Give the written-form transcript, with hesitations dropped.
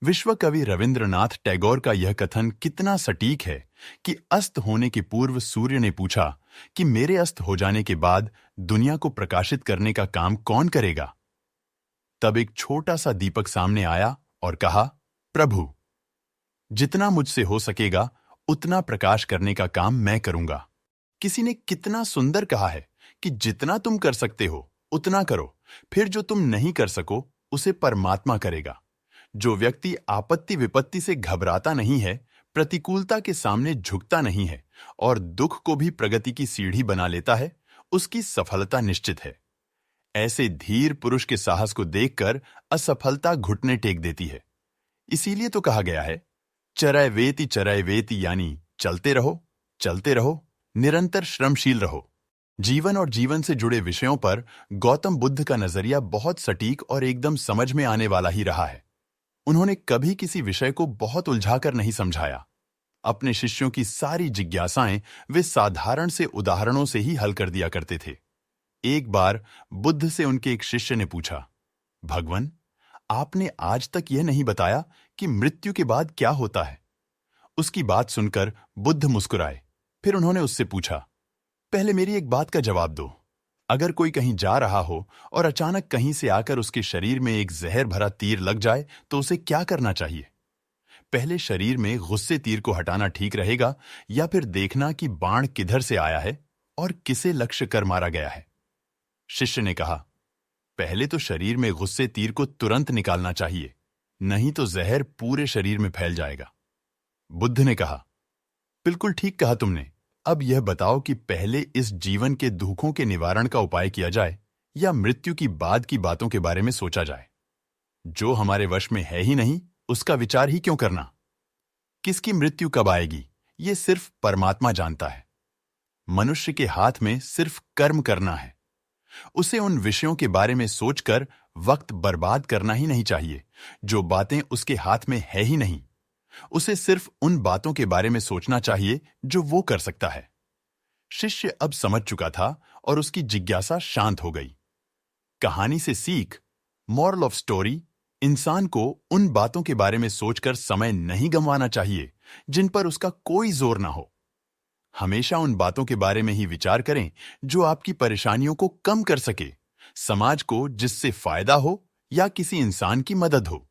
विश्व कवि रविंद्रनाथ टैगोर का यह कथन कितना सटीक है कि अस्त होने के पूर्व सूर्य ने पूछा कि मेरे अस्त हो जाने के बाद दुनिया को प्रकाशित करने का काम कौन करेगा। तब एक छोटा सा दीपक सामने आया और कहा, प्रभु, जितना मुझसे हो सकेगा उतना प्रकाश करने का काम मैं करूंगा। किसी ने कितना सुंदर कहा है कि जितना तुम कर सकते हो उतना करो, फिर जो तुम नहीं कर सको उसे परमात्मा करेगा। जो व्यक्ति आपत्ति विपत्ति से घबराता नहीं है, प्रतिकूलता के सामने झुकता नहीं है और दुख को भी प्रगति की सीढ़ी बना लेता है, उसकी सफलता निश्चित है। ऐसे धीर पुरुष के साहस को देखकर असफलता घुटने टेक देती है। इसीलिए तो कहा गया है, चरय वेति यानी चलते रहो, निरंतर श्रमशील रहो। जीवन और जीवन से जुड़े विषयों पर गौतम बुद्ध का नजरिया बहुत सटीक और एकदम समझ में आने वाला ही रहा है। उन्होंने कभी किसी विषय को बहुत उलझाकर नहीं समझाया। अपने शिष्यों की सारी जिज्ञासाएं वे साधारण से उदाहरणों से ही हल कर दिया करते थे। एक बार बुद्ध से उनके एक शिष्य ने पूछा, भगवन, आपने आज तक यह नहीं बताया कि मृत्यु के बाद क्या होता है। उसकी बात सुनकर बुद्ध मुस्कुराए। फिर उन्होंने उससे पूछा, पहले मेरी एक बात का जवाब दो। अगर कोई कहीं जा रहा हो और अचानक कहीं से आकर उसके शरीर में एक जहर भरा तीर लग जाए तो उसे क्या करना चाहिए? पहले शरीर में गुस्से तीर को हटाना ठीक रहेगा या फिर देखना कि बाण किधर से आया है और किसे लक्ष्य कर मारा गया है? शिष्य ने कहा, पहले तो शरीर में गुस्से तीर को तुरंत निकालना चाहिए, नहीं तो जहर पूरे शरीर में फैल जाएगा। बुद्ध ने कहा, बिल्कुल ठीक कहा तुमने। अब यह बताओ कि पहले इस जीवन के दुखों के निवारण का उपाय किया जाए या मृत्यु की बाद की बातों के बारे में सोचा जाए? जो हमारे वश में है ही नहीं, उसका विचार ही क्यों करना? किसकी मृत्यु कब आएगी, ये सिर्फ परमात्मा जानता है। मनुष्य के हाथ में सिर्फ कर्म करना है। उसे उन विषयों के बारे में सोचकर वक्त बर्बाद करना ही नहीं चाहिए जो बातें उसके हाथ में है ही नहीं। उसे सिर्फ उन बातों के बारे में सोचना चाहिए जो वो कर सकता है। शिष्य अब समझ चुका था और उसकी जिज्ञासा शांत हो गई। कहानी से सीख, मॉरल ऑफ स्टोरी, इंसान को उन बातों के बारे में सोचकर समय नहीं गंवाना चाहिए जिन पर उसका कोई जोर ना हो। हमेशा उन बातों के बारे में ही विचार करें जो आपकी परेशानियों को कम कर सके, समाज को जिससे फायदा हो या किसी इंसान की मदद हो।